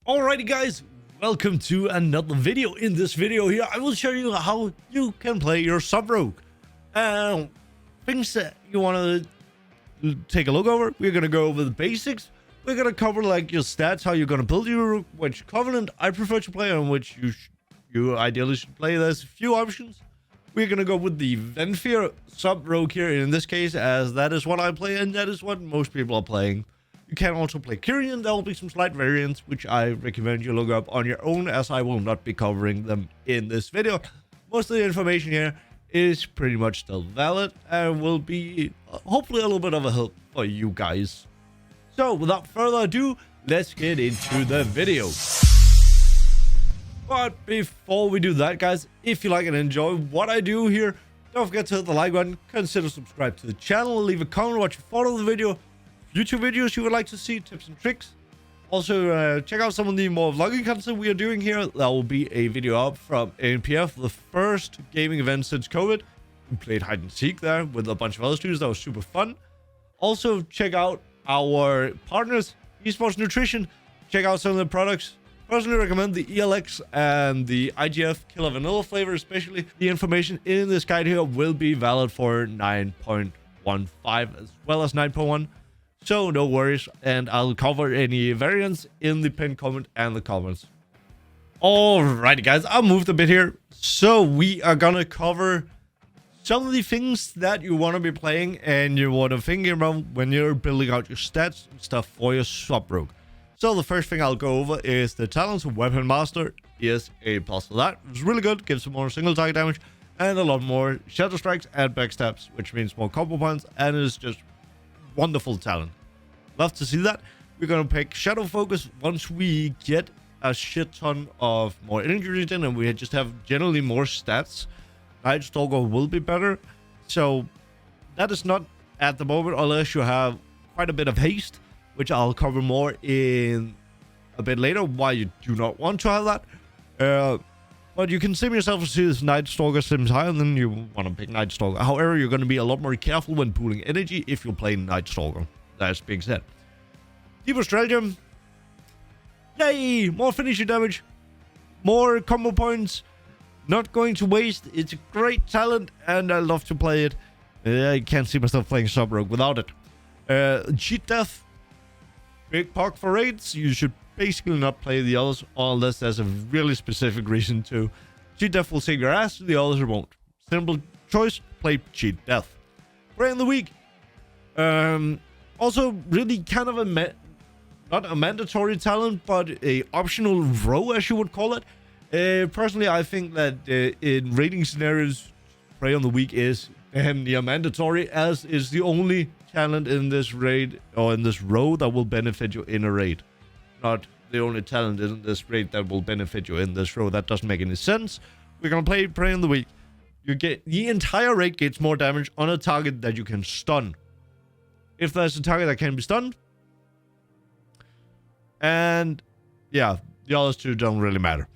Alrighty guys, welcome to another video. In this video here, I will show you how you can play your sub rogue. Things that you want to take a look over. We're going to go over the basics. We're going to cover like your stats, how you're going to build your rogue, which covenant I prefer to play and which you ideally should play. There's a few options. We're going to go with the Venfear sub rogue here in this case, as that is what I play and that is what most people are playing. You can also play Kyrian. There will be some slight variants, which I recommend you look up on your own, as I will not be covering them in this video. Most of the information here is pretty much still valid and will be hopefully a little bit of a help for you guys. So without further ado, let's get into the video. But before we do that, guys, if you like and enjoy what I do here, don't forget to hit the like button, consider subscribe to the channel, leave a comment what you thought of the video, YouTube videos you would like to see, tips and tricks. Also, check out some of the more vlogging content we are doing here. There will be a video up from ANPF, the first gaming event since COVID. We played hide and seek there with a bunch of other students. That was super fun. Also, check out our partners, Esports Nutrition. Check out some of the products. Personally recommend the ELX and the IGF Killer Vanilla flavor, especially. The information in this guide here will be valid for 9.15 as well as 9.1. So no worries, and I'll cover any variants in the pinned comment and the comments. Alrighty guys, I'll move a bit here. So we are gonna cover some of the things that you want to be playing and you want to think about when you're building out your stats and stuff for your sub rogue. So the first thing I'll go over is the talents of Weapon Master is a plus for that. It's really good, gives some more single target damage and a lot more shadow strikes and backstabs, which means more combo points, and is just wonderful talent. Love to see that. We're gonna pick Shadow Focus once we get a shit ton of more energy regen and we just have generally more stats. Night Stalker will be better. So that is not at the moment unless you have quite a bit of haste, which I'll cover more in a bit later why you do not want to have that. But you can sim yourself to see this Night Stalker sims higher, then you want to pick Night Stalker. However, you're going to be a lot more careful when pooling energy if you play Night Stalker. That's being said. Deeper Stratagem. Yay! More finishing damage. More combo points. Not going to waste. It's a great talent and I love to play it. I can't see myself playing sub rogue without it. Cheat Death. Big Pock for raids. You should basically not play the others unless there's a really specific reason to. Cheat Death will save your ass, the others won't. Simple choice, play Cheat Death. Prey in the week. Also really kind of not a mandatory talent, but a optional row, as you would call it. Personally, I think that in raiding scenarios, Prey on the week is damn near mandatory, as is the only talent in this raid or in this row that will benefit you in a raid. Not the only talent in this raid that will benefit you in this row. That doesn't make any sense. We're gonna play Prey in the week. You get the entire raid gets more damage on a target that you can stun. If there's a target that can be stunned, and yeah, the others two don't really matter.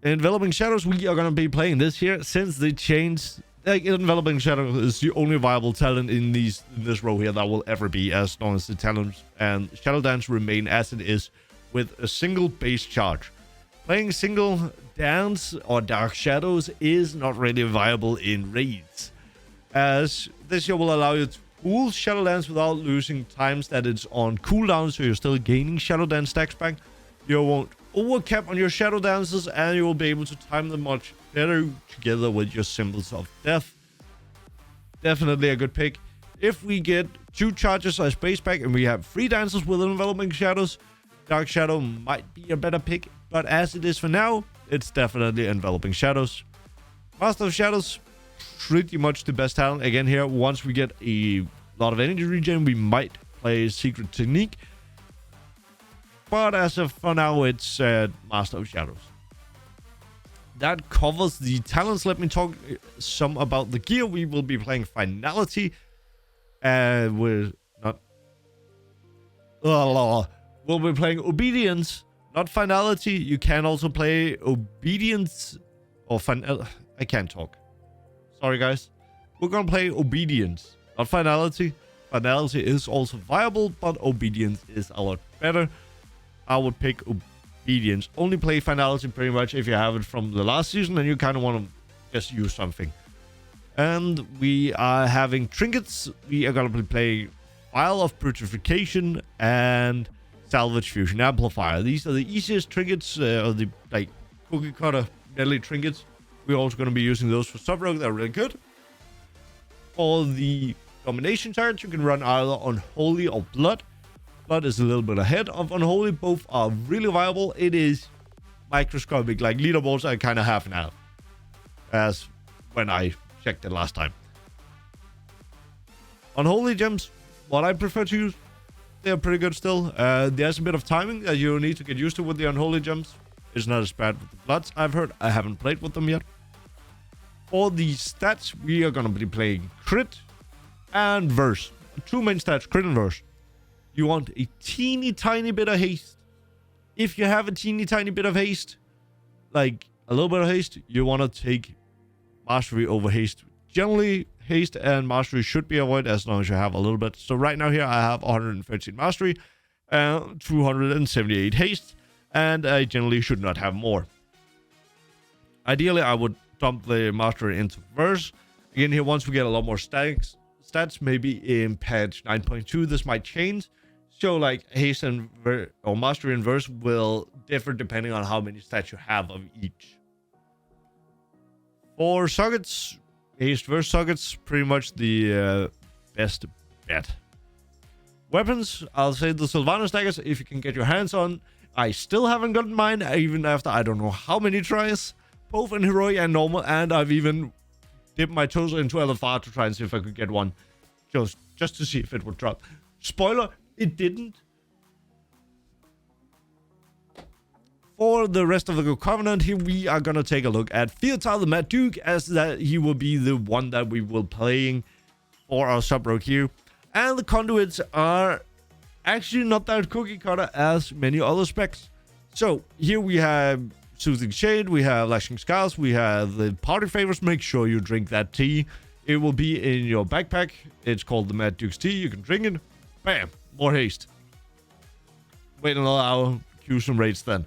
In Enveloping Shadows, we are gonna be playing this here since they changed. Like, Enveloping Shadow is the only viable talent in this row here that will ever be, as long as the talents and Shadow Dance remain as it is with a single base charge. Playing single dance or dark shadows is not really viable in raids, as this here will allow you to pool Shadow Dance without losing times that it's on cooldown, so you're still gaining Shadow Dance stacks back. You won't overcap on your Shadow Dances, and you will be able to time them much better together with your Symbols of Death. Definitely a good pick. If we get 2 charges as base pack and we have 3 dances with Enveloping Shadows, Dark Shadow might be a better pick, but as it is for now, it's definitely Enveloping Shadows. Master of Shadows, pretty much the best talent. Again here, once we get a lot of energy regen, we might play Secret Technique. But as of for now, it's Master of Shadows. That covers the talents. Let me talk some about the gear. We will be playing Finality. We're not... We'll be playing Obedience, not Finality. You can also play Obedience or I can't talk. Sorry, guys. We're going to play Obedience, not Finality. Finality is also viable, but Obedience is a lot better. I would pick obedience. Only play finality pretty much if you have it from the last season and you kind of want to just use something. And we are having trinkets. We are going to play Vial of Purification and Salvage Fusion Amplifier. These are the easiest trinkets, or the like cookie cutter deadly trinkets. We're also going to be using those for sub-rogue. They're really good. For the domination targets, you can run either Unholy or Blood. Blood is a little bit ahead of Unholy. Both are really viable. It is microscopic, like leaderboards are kind of half and half, as when I checked it last time. Unholy gems, what I prefer to use, they're pretty good still. There's a bit of timing that you need to get used to with the Unholy gems. It's not as bad with the Bloods, I've heard. I haven't played with them yet. For the stats, we are going to be playing Crit and Verse. Two main stats, Crit and Verse. You want a teeny tiny bit of haste. If you have a teeny tiny bit of haste, like a little bit of haste, you want to take Mastery over Haste. Generally, Haste and Mastery should be avoided as long as you have a little bit. So right now here, I have 113 Mastery, 278 Haste, and I generally should not have more. Ideally, I would dump the Mastery into Verse. Again, here, once we get a lot more stats, maybe in patch 9.2, this might change. So, like, Haste and or Mastery and Verse will differ depending on how many stats you have of each. For sockets, Haste Verse sockets, pretty much the best bet. Weapons, I'll say the Sylvanas daggers, if you can get your hands on. I still haven't gotten mine, even after I don't know how many tries. Both in Heroic and Normal, and I've even dipped my toes into LFR to try and see if I could get one. Just to see if it would drop. Spoiler, it didn't. For the rest of the Covenant, here we are going to take a look at Theotar the Mad Duke, as that he will be the one that we will playing for our sub-rogue here. And the Conduits are actually not that cookie cutter as many other specs. So here we have Soothing Shade, we have Lashing Scars, we have the party favors. Make sure you drink that tea. It will be in your backpack. It's called the Mad Duke's Tea. You can drink it. Bam! More haste. Wait another hour. Queue some raids then.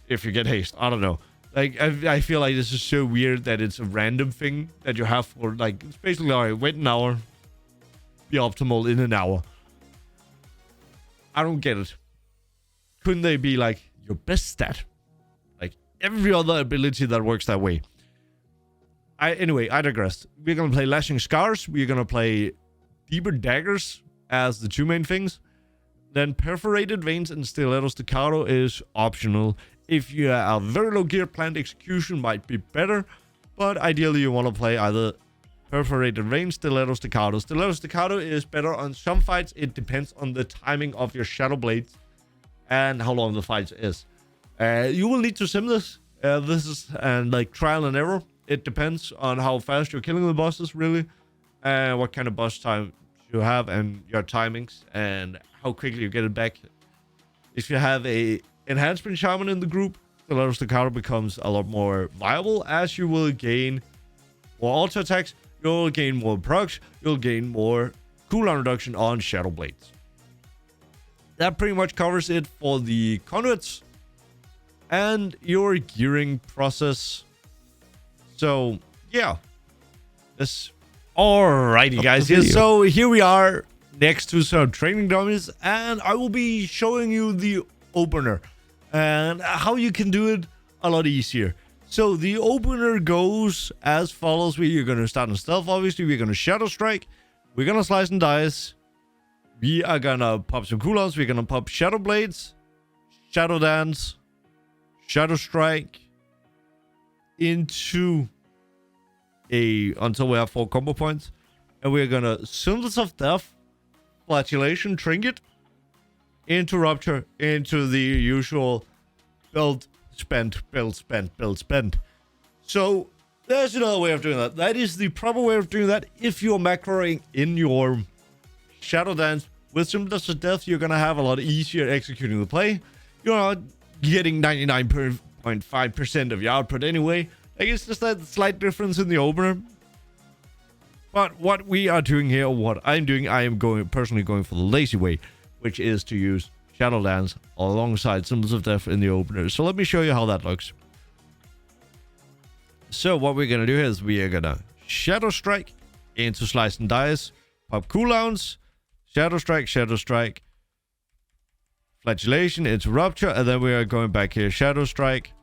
If you get haste. I don't know. Like, I feel like this is so weird that it's a random thing that you have for, like, it's basically, alright, wait an hour. Be optimal in an hour. I don't get it. Couldn't they be, like, your best stat? Like, every other ability that works that way. Anyway, I digress. We're going to play Lashing Scars. We're going to play Deeper Daggers as the two main things. Then Perforated Veins and Stiletto Staccato is optional. If you are very low gear, Planned Execution might be better. But ideally, you want to play either Perforated Veins, Stiletto Staccato. Stiletto Staccato is better on some fights. It depends on the timing of your Shadow Blades and how long the fight is. You will need to sim this. This is like trial and error. It depends on how fast you're killing the bosses, really. What kind of boss time you have and your timings and how quickly you get it back. If you have a Enhancement Shaman in the group, the Stiletto Staccato becomes a lot more viable, as you will gain more auto attacks, you'll gain more procs, you'll gain more cooldown reduction on Shadow Blades. That pretty much covers it for the Conduits and your gearing process. So, yeah. Alrighty, guys. Yeah, so here we are next to some training dummies, and I will be showing you the opener and how you can do it a lot easier. So the opener goes as follows. We're going to start in stealth, obviously. We're going to Shadow Strike. We're going to slice and dice. We are going to pop some cooldowns. We're going to pop Shadow Blades, Shadow Dance, Shadow Strike into until we have 4 combo points. And we're going to Symbols of Death, Flagellation, Trinket, into Rupture, into the usual build, spend, build, spend, build, spend. So there's another way of doing that. That is the proper way of doing that. If you're macroing in your Shadow Dance with Symbols of Death, you're going to have a lot easier executing the play. You're not getting 99.5% of your output anyway. Like, it's just that slight difference in the opener. But what we are doing here, what I'm doing, I am personally going for the lazy way, which is to use Shadow Dance alongside Symbols of Death in the opener. So let me show you how that looks. So what we're gonna do is we are gonna Shadow Strike into Slice and Dice, pop cooldowns, Shadow Strike, Flagellation into Rupture, and then we are going back here, Shadow Strike.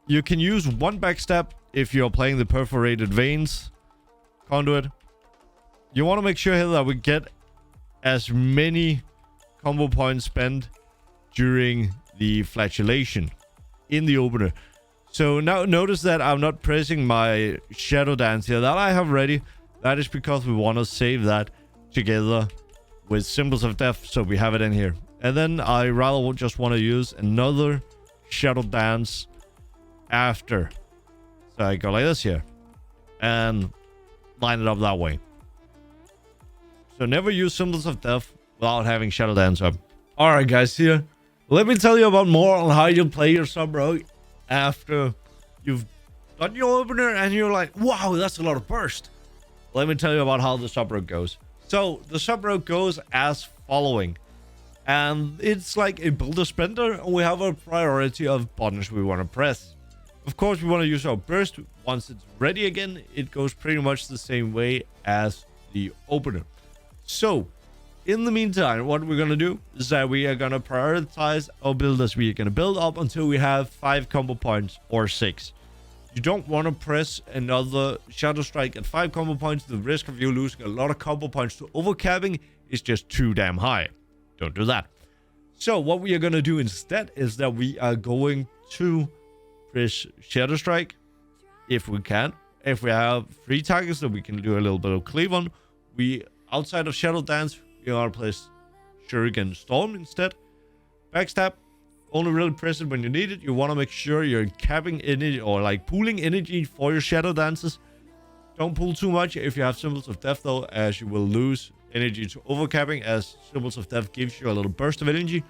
You can use one backstab if you're playing the Perforated Veins Conduit. You want to make sure here that we get as many combo points spent during the Flagellation in the opener. So now notice that I'm not pressing my Shadow Dance here that I have ready. That is because we want to save that together with Symbols of Death, so we have it in here. And then I rather just want to use another Shadow Dance after. So I go like this here and line it up that way. So never use Symbols of Death without having Shadow Dance up. Alright guys, here, let me tell you about more on how you play your sub rogue after you've done your opener and you're like, wow, that's a lot of burst. Let me tell you about how the sub rogue goes. So the sub rogue goes as following. And it's like a builder spender, and we have a priority of buttons we want to press. Of course, we want to use our burst. Once it's ready again, it goes pretty much the same way as the opener. So, in the meantime, what we're going to do is that we are going to prioritize our builders. We are going to build up until we have 5 combo points or 6. You don't want to press another Shadow Strike at 5 combo points. The risk of you losing a lot of combo points to overcapping is just too damn high. Don't do that. So what we are going to do instead is that we are going to press Shadow Strike if we can. If we have 3 targets that we can do a little bit of cleave on, we, outside of Shadow Dance, we are place Shuriken Storm instead. Backstab, only really press it when you need it. You want to make sure you're capping energy or like pooling energy for your Shadow Dances. Don't pull too much if you have Symbols of Death though, as you will lose energy to overcapping, as Symbols of Death gives you a little burst of energy.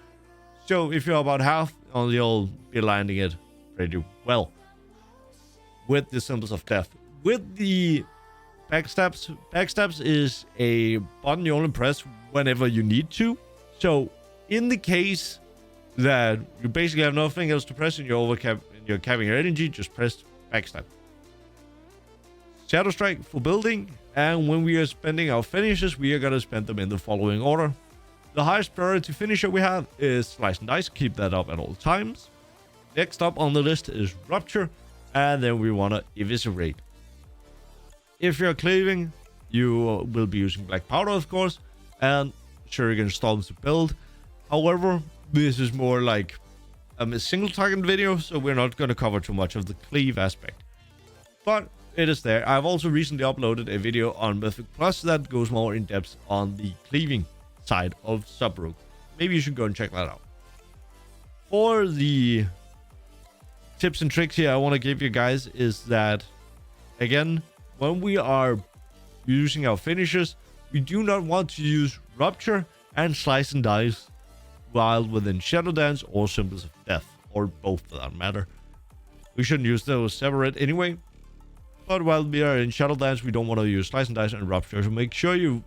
So if you're about half, you'll be landing it pretty well with the Symbols of Death. With the backstabs is a button you only press whenever you need to. So in the case that you basically have nothing else to press and you're capping your energy, just press backstab. Shadow Strike for building, and when we are spending our finishes, we are going to spend them in the following order. The highest priority finisher we have is Slice and Dice. Keep that up at all times. Next up on the list is Rupture, and then we want to Eviscerate. If you're cleaving, you will be using Black Powder, of course, and Shuriken Storms to build. However, this is more like a single target video, so we're not going to cover too much of the cleave aspect. But it is there. I've also recently uploaded a video on Mythic Plus that goes more in depth on the cleaving side of sub rogue. Maybe you should go and check that out. For the tips and tricks here I want to give you guys is that, again, when we are using our finishers, we do not want to use Rupture and Slice and Dice while within Shadow Dance or Symbols of Death, or both for that matter. We shouldn't use those separate anyway. But while we are in Shadow Dance, we don't want to use Slice and Dice and Rupture. So make sure you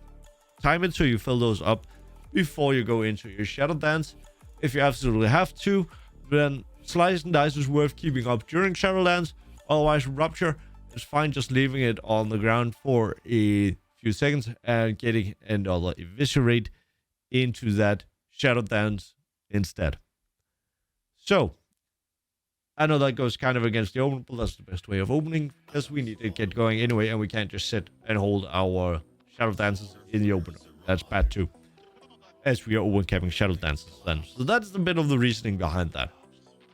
time it so you fill those up before you go into your Shadow Dance. If you absolutely have to, then Slice and Dice is worth keeping up during Shadow Dance. Otherwise, Rupture is fine just leaving it on the ground for a few seconds and getting another Eviscerate into that Shadow Dance instead. So, I know that goes kind of against the open, but that's the best way of opening, because we need to get going anyway, and we can't just sit and hold our Shadow Dances in the opener. That's bad too, as we are overcapping Shadow Dances then. So that's a bit of the reasoning behind that.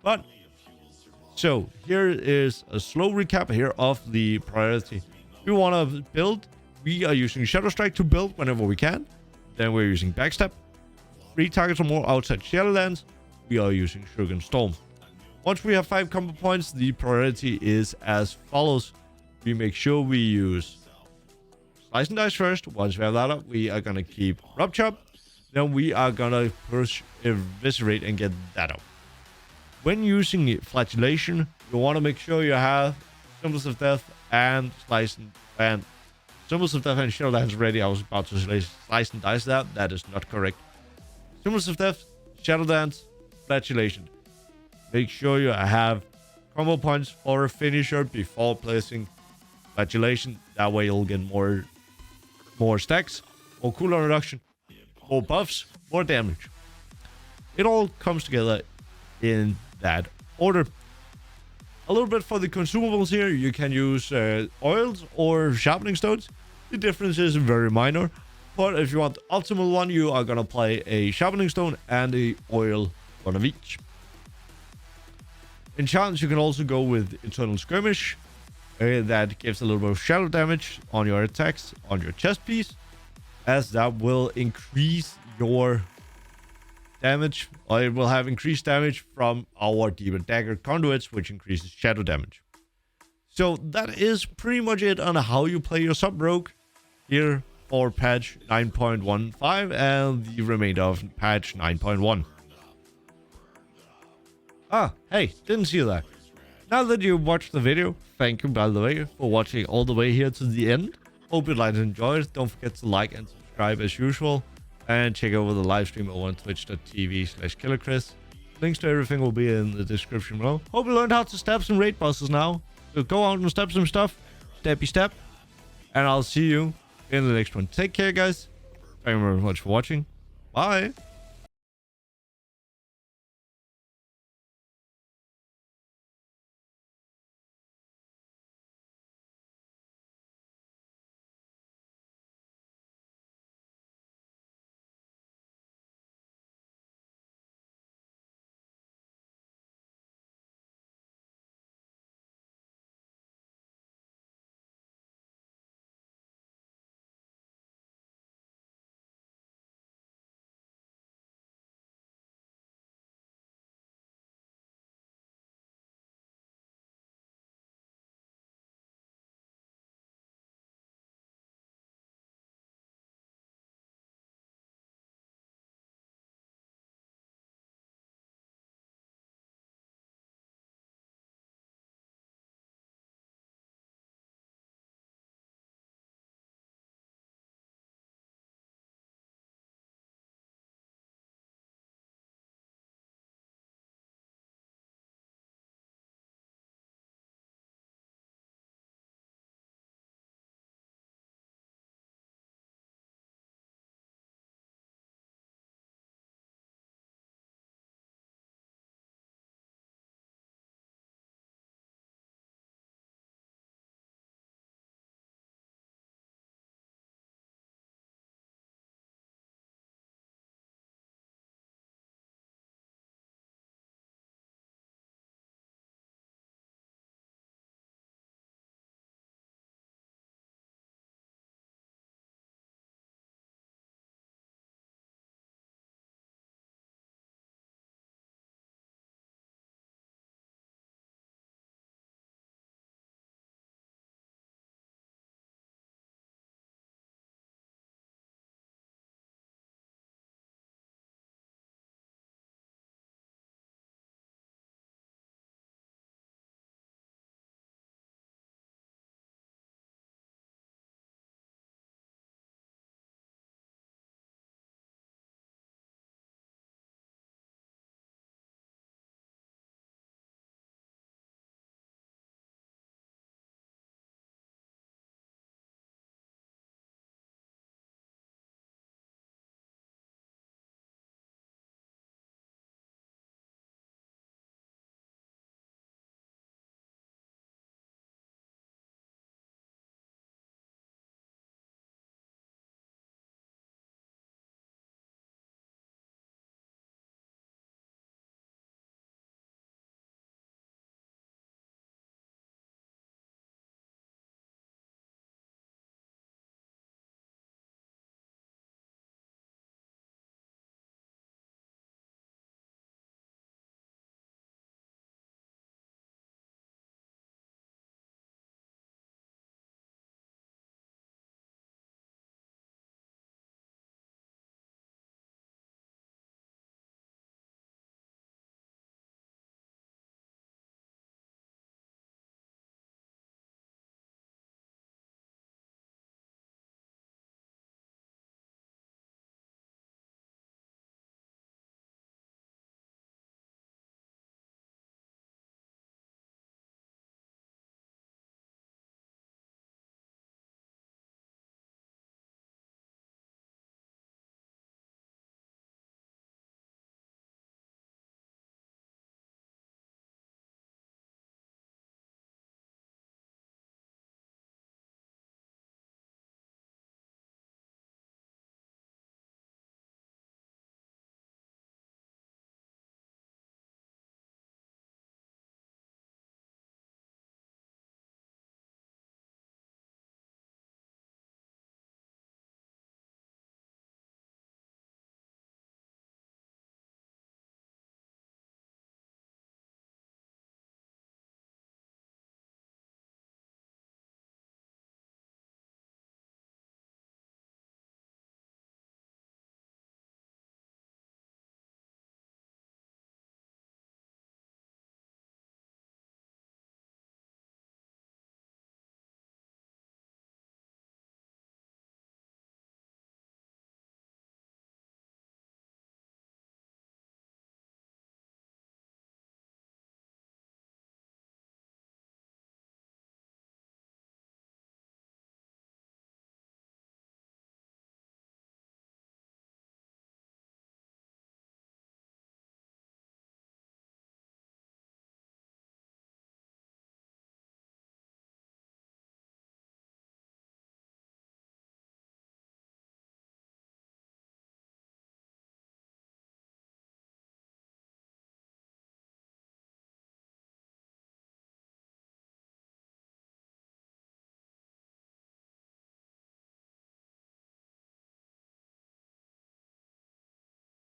But, so, here is a slow recap here of the priority. We want to build. We are using Shadow Strike to build whenever we can. Then we're using Backstab. 3 targets or more outside Shadow Dance. We are using Shuriken Storm. Once we have 5 combo points, the priority is as follows. We make sure we use Slice and Dice first. Once we have that up, we are going to keep Rupture. Then we are going to push Eviscerate and get that up. When using Flagellation, you want to make sure you have Symbols of Death and Symbols of Death and Shadow Dance ready. I was about to say Slice and Dice that. That is not correct. Symbols of Death, Shadow Dance, Flagellation. Make sure you have combo points for a finisher before placing Flagellation. That way you'll get more stacks, more cooldown reduction, more buffs, more damage. It all comes together in that order. A little bit for the consumables here. You can use oils or sharpening stones. The difference is very minor. But if you want the optimal one, you are going to play a sharpening stone and a oil, one of each. Enchantments, you can also go with Eternal Skirmish. That gives a little bit of shadow damage on your attacks on your chest piece, as that will increase your damage, or it will have increased damage from our Demon Dagger Conduits, which increases shadow damage. So that is pretty much it on how you play your sub rogue here for patch 9.15 and the remainder of patch 9.1. Ah, hey, didn't see that. Now that you watched the video, thank you by the way for watching all the way here to the end. Hope you liked and enjoyed. Don't forget to like and subscribe as usual. And check over the live stream over on twitch.tv/KillerChris. Links to everything will be in the description below. Hope you learned how to stab some raid bosses now. So go out and stab some stuff, steppy step. And I'll see you in the next one. Take care, guys. Thank you very much for watching. Bye.